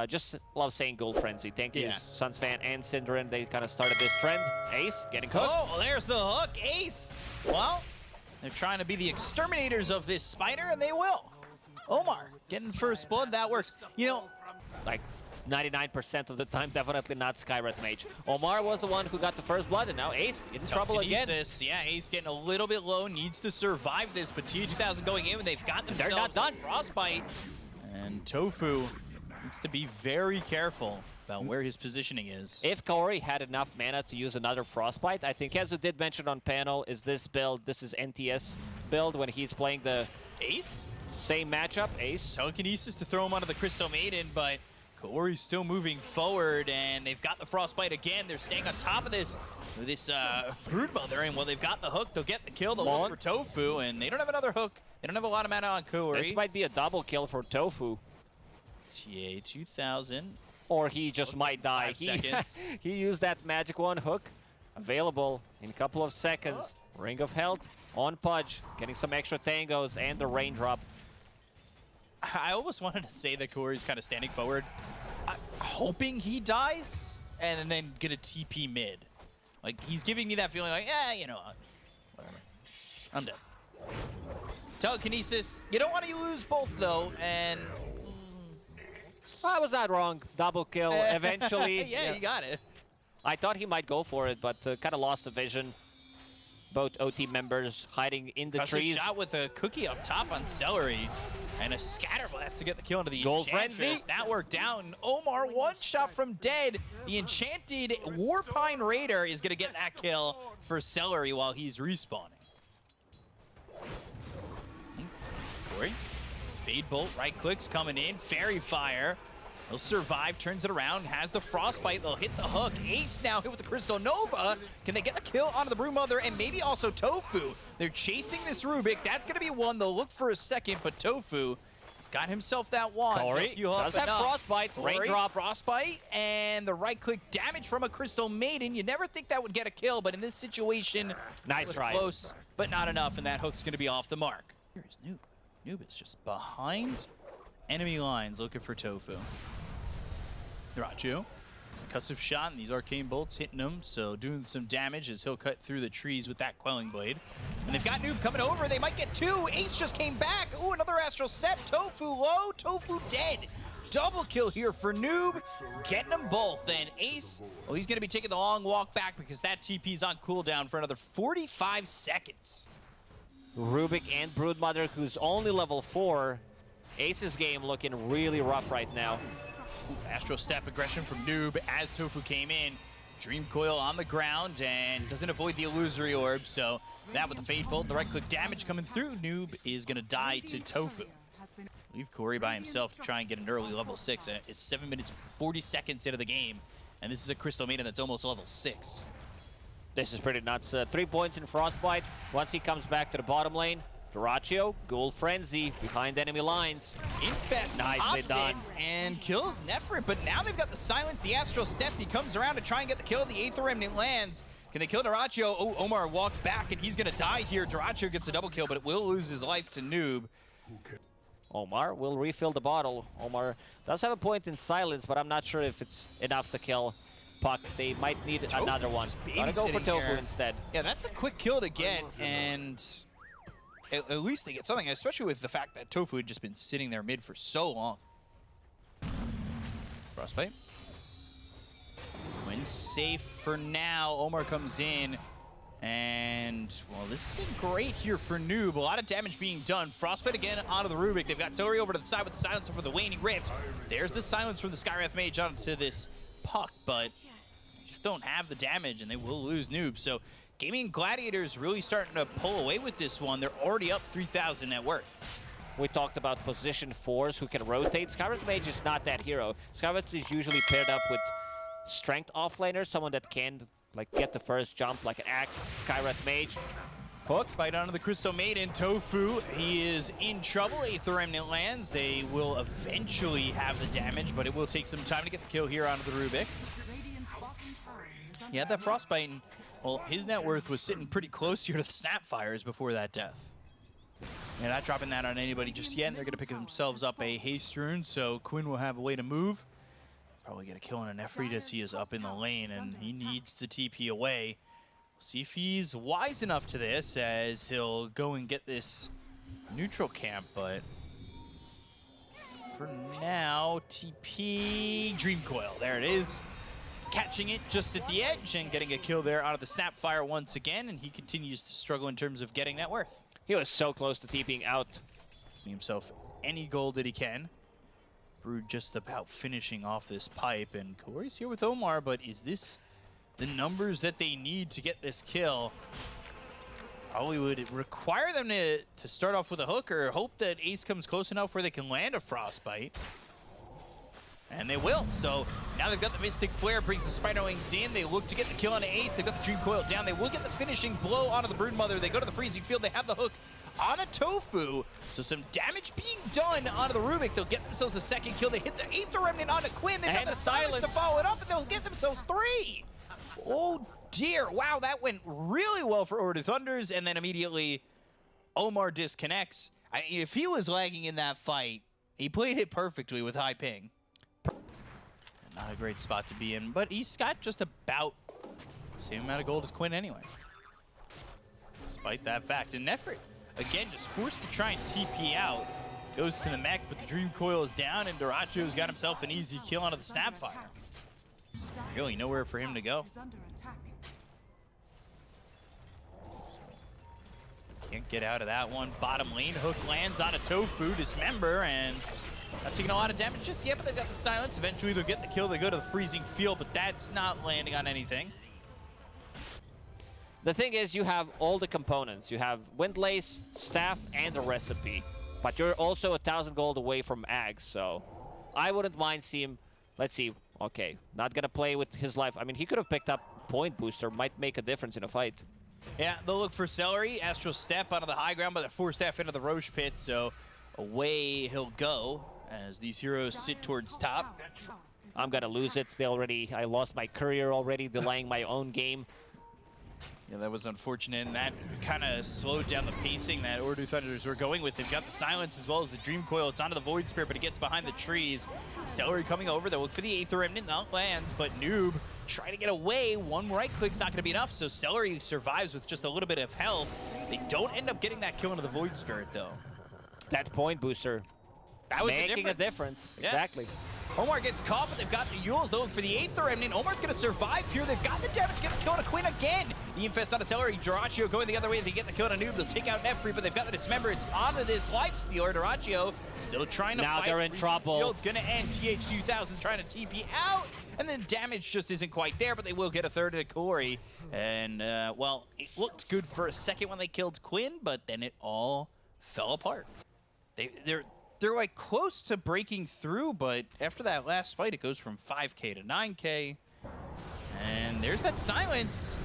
Just love saying Gold Frenzy. Thank you, Suns fan and Synderen. They kind of started this trend. Ace getting cooked. Oh, there's the hook. Ace. Well, they're trying to be the exterminators of this spider, and they will. Omar getting first blood. That works. You know, like 99% of the time, definitely not Skywrath Mage. Omar was the one who got the first blood, and now Ace in trouble again. Yeah, Ace getting a little bit low, needs to survive this, but T2000 going in, and they've got themselves They're not done. Frostbite. And Tofu needs to be very careful about where his positioning is. If Corey had enough mana to use another Frostbite, I think Kezu did mention on panel, is this build, this is NTS build when he's playing the Ace? Same matchup, Ace. Telekinesis to throw him onto the Crystal Maiden, but Corey's still moving forward, and they've got the Frostbite again. They're staying on top of this Broodmother, and while they've got the hook, they'll get the kill. They'll look for Tofu, and they don't have another hook. They don't have a lot of mana on Corey. This might be a double kill for Tofu. TA2000. Or he just might die. 5 seconds. He used that magic one hook. Available in a couple of seconds. Ring of Health on Pudge. Getting some extra tangos and the raindrop. I almost wanted to say that Corey's kind of standing forward, hoping he dies, and then get a TP mid. Like, he's giving me that feeling like, yeah, you know, whatever. I'm dead. Telekinesis. You don't want to lose both, though, and... I was not wrong. Double kill eventually. Yeah, you got it. I thought he might go for it, but kind of lost the vision. Both OT members hiding in the trees. Shot with a cookie up top on Celery. And a scatter blast to get the kill into the Gold Enchantress. Frenzy. That worked out. And Omar, one shot from dead. The enchanted Warpine Raider is going to get that kill for Celery while he's respawning. Corey, Fade Bolt, right clicks coming in. Fairy Fire. He'll survive, turns it around, has the Frostbite. They'll hit the hook. Ace now hit with the Crystal Nova. Can they get the kill onto the Broodmother and maybe also Tofu? They're chasing this Rubik. That's going to be one. They'll look for a second, but Tofu has got himself that wand. Corey does have Frostbite. Raindrop. Frostbite, and the right-click damage from a Crystal Maiden. You never think that would get a kill, but in this situation, nice it was try. Close, but not enough, and that hook's going to be off the mark. Here's Noob. Noob is just behind enemy lines looking for Tofu. Dyrachyo, concussive shot, and these arcane bolts hitting him, so doing some damage as he'll cut through the trees with that Quelling Blade. And they've got Noob coming over. They might get two. Ace just came back. Ooh, another Astral Step. Tofu low. Tofu dead. Double kill here for Noob, getting them both. And Ace, well, he's going to be taking the long walk back because that TP's on cooldown for another 45 seconds. Rubik and Broodmother, who's only level 4. Ace's game looking really rough right now. Astral Step aggression from Noob as Tofu came in. Dream Coil on the ground and doesn't avoid the Illusory Orb, so that with the Fade Bolt, the right-click damage coming through, Noob is going to die to Tofu. Leave Corey by himself to try and get an early level 6. It's 7 minutes 40 seconds into the game, and this is a Crystal Maiden that's almost level 6. This is pretty nuts. 3 points in Frostbite. Once he comes back to the bottom lane, Dyrachyo, Gold Frenzy behind enemy lines. Infest nicely done. And kills Nephrit, but now they've got the silence, the Astral Step. He comes around to try and get the kill. The Aether Remnant lands. Can they kill Dyrachyo? Oh, Omar walked back, and he's going to die here. Dyrachyo gets a double kill, but it will lose his life to Noob. Omar will refill the bottle. Omar does have a point in silence, but I'm not sure if it's enough to kill Puck. They might need another one. Gotta go for Tofu instead. Yeah, that's a quick kill to get, and at least they get something, especially with the fact that Tofu had just been sitting there mid for so long. Frostbite. Win safe for now. Omar comes in, and, well, this isn't great here for Noob. A lot of damage being done. Frostbite again onto the Rubik. They've got Celery over to the side with the silencer for the Waning Rift. There's the silence from the Skywrath Mage onto this Puck, but they just don't have the damage, and they will lose Noob. So Gaimin and Gladiators really starting to pull away with this one. They're already up 3,000 net worth. We talked about position 4s who can rotate. Skywrath Mage is not that hero. Skywrath is usually paired up with strength offlaner, someone that can like get the first jump like an Axe. Skywrath Mage. Hook, bite onto the Crystal Maiden. Tofu, he is in trouble. Aether Remnant lands. They will eventually have the damage, but it will take some time to get the kill here onto the Rubik. He had that Frostbite, and, well, his net worth was sitting pretty close here to the Snapfires before that death. Yeah, not dropping that on anybody just yet, and they're going to pick themselves up a Haste Rune, so Quinn will have a way to move. Probably get a kill on a Nefri as he is up in the lane, and he needs to TP away. We'll see if he's wise enough to this, as he'll go and get this neutral camp, but for now, TP Dream Coil. There it is. Catching it just at the edge and getting a kill there out of the Snapfire once again, and he continues to struggle in terms of getting net worth. He was so close to TPing out. Himself any gold that he can. Brood just about finishing off this pipe, and Corey's here with Omar, but is this the numbers that they need to get this kill? Probably would require them to start off with a hook or hope that Ace comes close enough where they can land a Frostbite. And they will. So now they've got the Mystic Flare, brings the Spider Wings in. They look to get the kill on Ace. They've got the Dream Coil down. They will get the finishing blow onto the Broodmother. They go to the freezing field. They have the hook on a Tofu. So some damage being done onto the Rubik. They'll get themselves a second kill. They hit the Aether Remnant onto Quinn. They've got the silence to follow it up, and they'll get themselves 3. Oh dear. Wow, that went really well for Ooredoo Thunders. And then immediately Omar disconnects. If he was lagging in that fight, he played it perfectly with high ping. Not a great spot to be in, but he's got just about the same amount of gold as Quinn anyway. Despite that fact. And Nefri, again, just forced to try and TP out. Goes to the mech, but the Dream Coil is down, and Doracio's got himself an easy kill onto the Snapfire. Really nowhere for him to go. Can't get out of that one. Bottom lane, hook lands on a Tofu, Dismember, and not taking a lot of damage just yet, but they've got the silence. Eventually they'll get the kill. They go to the freezing field, but that's not landing on anything. The thing is, you have all the components. You have Windlace, Staff, and a Recipe. But you're also 1,000 gold away from Ags, so I wouldn't mind seeing him. Let's see. Okay, not going to play with his life. I mean, he could have picked up Point Booster. Might make a difference in a fight. Yeah, they'll look for Celery. Astral Step onto the high ground, but they're forced staff into the Roche pit, so away he'll go as these heroes sit towards top. I'm going to lose it. I lost my courier already, delaying my own game. Yeah, that was unfortunate, and that kind of slowed down the pacing that Ooredoo Thunders were going with. They've got the silence as well as the Dream Coil. It's onto the Void Spirit, but it gets behind the trees. Celery coming over. They'll look for the Aether Remnant. Not lands, but Noob trying to get away. One right click's not going to be enough, so Celery survives with just a little bit of health. They don't end up getting that kill into the Void Spirit, though. That Point Booster. That was making a difference. Yeah. Exactly. Omar gets caught, but they've got the Yules. They'll look for the Aether Remnant. Omar's going to survive here. They've got the damage to get the kill on a Quinn again. The Infest on a Celery. Doraccio going the other way. They get the kill on a Noob. They'll take out Nefri, but they've got the Dismember. It's onto this Lifestealer. Doraccio still trying to fight. Now they're in trouble. It's going to end. TH2000 trying to TP out. And then damage just isn't quite there, but they will get a third to Corey. And, well, it looked good for a second when they killed Quinn, but then it all fell apart. They're like close to breaking through, but after that last fight, it goes from 5K to 9K. And there's that silence.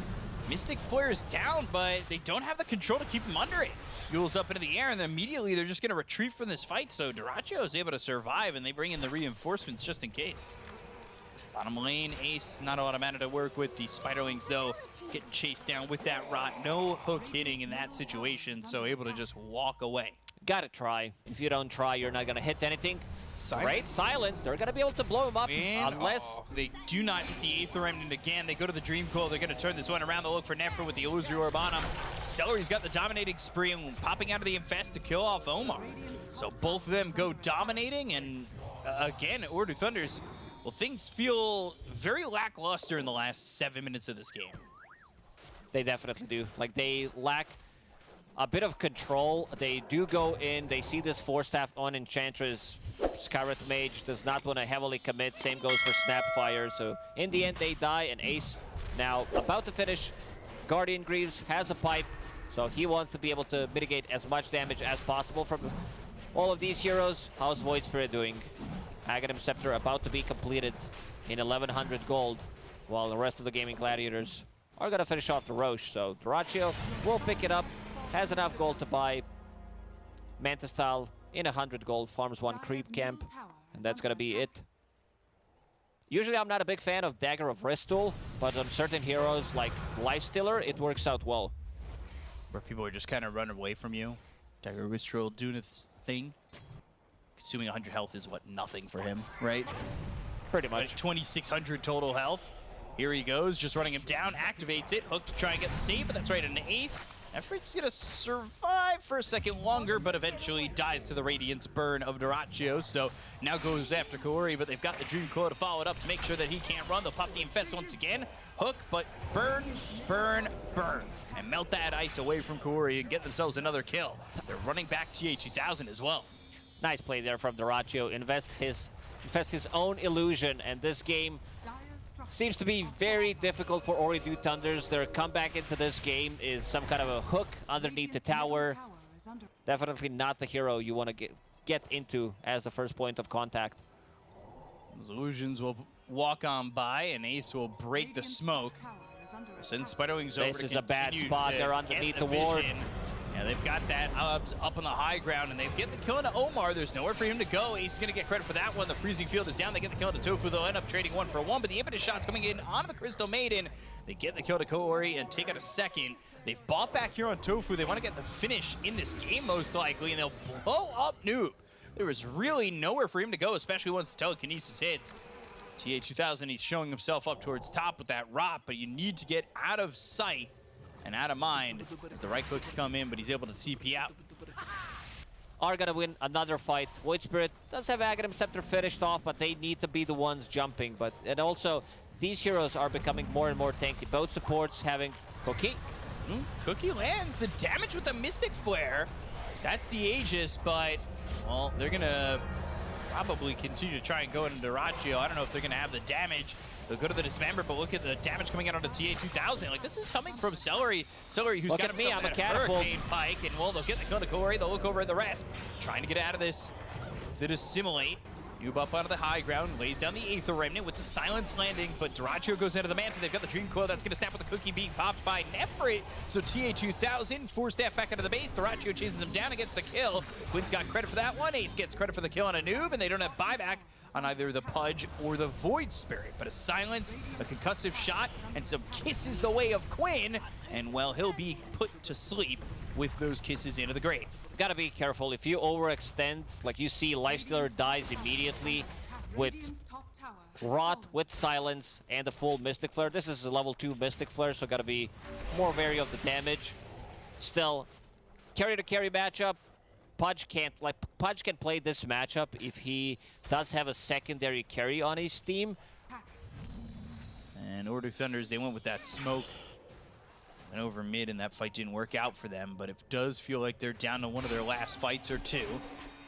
Mystic Flare's down, but they don't have the control to keep him under it. Yule's up into the air, and then immediately they're just going to retreat from this fight, so Doraccio is able to survive, and they bring in the reinforcements just in case. Bottom lane, Ace, not a lot of mana to work with. The Spiderlings, though, getting chased down with that rot. No hook hitting in that situation, so able to just walk away. Gotta try. If you don't try, you're not gonna hit anything. Silence. Right? Silence. They're gonna be able to blow him up unless they do not hit the Aether Remnant again. They go to the Dream Coil. They're gonna turn this one around. They'll look for Nefra with the Illusory Orb on him. Celery's got the dominating spree and popping out of the Infest to kill off Omar. So both of them go dominating, and again, Ooredoo Thunders, well, things feel very lackluster in the last 7 minutes of this game. They definitely do. Like, they lack a bit of control. They do go in. They see this 4-staff on Enchantress. Skywrath Mage does not want to heavily commit. Same goes for Snapfire. So in the end, they die. And Ace now about to finish. Guardian Greaves has a pipe. So he wants to be able to mitigate as much damage as possible from all of these heroes. How's Void Spirit doing? Aghanim Scepter about to be completed in 1100 gold, while the rest of the Gaming Gladiators are going to finish off the Roche. So Doraccio will pick it up. Has enough gold to buy Manta Style in 100 gold, farms 1 creep camp, and that's going to be it. Usually I'm not a big fan of Dagger of Ristul, but on certain heroes like Lifestealer, it works out well. Where people are just kind of running away from you. Dagger of Ristul doing its thing. Consuming 100 health is what, nothing for him, right? Pretty much. 2,600 total health. Here he goes, just running him down, activates it, hook to try and get the save, but that's right, an ace. Effort's gonna survive for a second longer, but eventually dies to the Radiance burn of Duraccio. So now goes after Kaori, but they've got the Dream Coil to follow it up to make sure that he can't run. They'll pop the Infest once again. Hook, but burn, burn, burn. And melt that ice away from Kaori and get themselves another kill. They're running back TA2000 as well. Nice play there from Duraccio. Invest his own illusion, and this game seems to be very difficult for Ooredoo Thunders. Their comeback into this game is some kind of a hook underneath the tower. Definitely not the hero you want to get into as the first point of contact. Those illusions will walk on by, and Ace will break the smoke. Send Spiderwings over. This is a bad spot. They're underneath the ward. Yeah, they've got that up on the high ground, and they get the kill into Omar. There's nowhere for him to go. Ace is going to get credit for that one. The freezing field is down. They get the kill into Tofu. They'll end up trading 1 for 1, but the impetus shot's coming in onto the Crystal Maiden. They get the kill to Kaori and take out a second. They've bought back here on Tofu. They want to get the finish in this game, most likely, and they'll blow up Noob. There was really nowhere for him to go, especially once the telekinesis hits. TA2000, he's showing himself up towards top with that rot, but you need to get out of sight and out of mind as the right clicks come in, but he's able to TP out. Are gonna win another fight. Void Spirit does have Aghanim Scepter finished off, but they need to be the ones jumping. And also, these heroes are becoming more and more tanky. Both supports having Cookie. Cookie lands the damage with the Mystic Flare. That's the Aegis, but, well, they're gonna probably continue to try and go into Duraccio. I don't know if they're gonna have the damage. They'll go to the Dismember, but look at the damage coming out onto TA2000. Like, this is coming from Celery. Celery, who's got me, I'm a Hurricane Pike, and, well, they'll get the kill to Kaori. They'll look over at the rest. Trying to get out of this. With it Assimilate. Noob up onto the high ground, lays down the Aether Remnant with the Silence landing, but Duraccio goes into the Manta. They've got the Dream Coil that's going to snap with the Cookie being popped by Nefrit. So TA2000, 4-staff back into the base. Duraccio chases him down and gets the kill. Quinn's got credit for that one. Ace gets credit for the kill on a Noob, and they don't have buyback on either the Pudge or the Void Spirit. But a Silence, a concussive shot, and some kisses the way of Quinn, and, well, he'll be put to sleep with those kisses into the grave. Gotta be careful. If you overextend, like you see Lifestealer dies immediately with Rot, with Silence, and a full Mystic Flare. This is a level 2 Mystic Flare, so gotta be more wary of the damage. Still, carry-to-carry matchup. Pudge can play this matchup if he does have a secondary carry on his team. And Ooredoo Thunders, they went with that smoke and over mid, and that fight didn't work out for them, but it does feel like they're down to one of their last fights or two.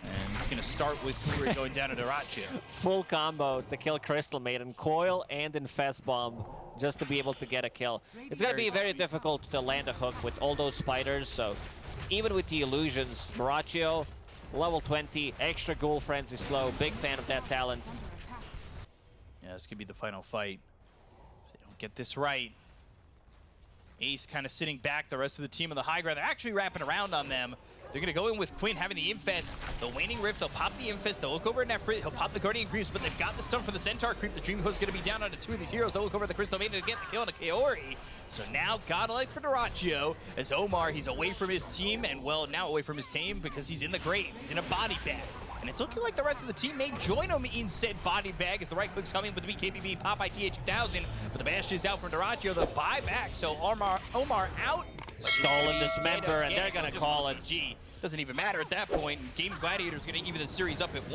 And it's going to start with Kuri going down to Duraccio. Full combo to kill Crystal Maiden, Coil and Infest Bomb, just to be able to get a kill. It's going to be very difficult to land a hook with all those spiders, so even with the illusions, Duraccio, level 20, extra Ghoul Frenzy slow, big fan of that talent. Yeah, this could be the final fight. If they don't get this right, Ace kind of sitting back, the rest of the team on the high ground. They're actually wrapping around on them. They're going to go in with Quinn having the Infest. The Waning Rift, they'll pop the Infest. They'll look over at Nefrit. He'll pop the Guardian Greaves, but they've got the stun for the Centaur Creep. The Dream Coil's going to be down onto 2 of these heroes. They'll look over at the Crystal Maiden to get the kill on a Kaori. So now, godlike for Duraccio, as Omar, he's away from his team, and, well, now away from his team because he's in the grave. He's in a body bag. And it's looking like the rest of the team may join him in said body bag as the right click's coming with the BKBB pop by TA2000. But the Bastion is out from Duraccio. The buyback, so Omar out. Stolen Dismember, and they're going to call it. Doesn't even matter at that point. Game Gladiators going to even the series up at 1.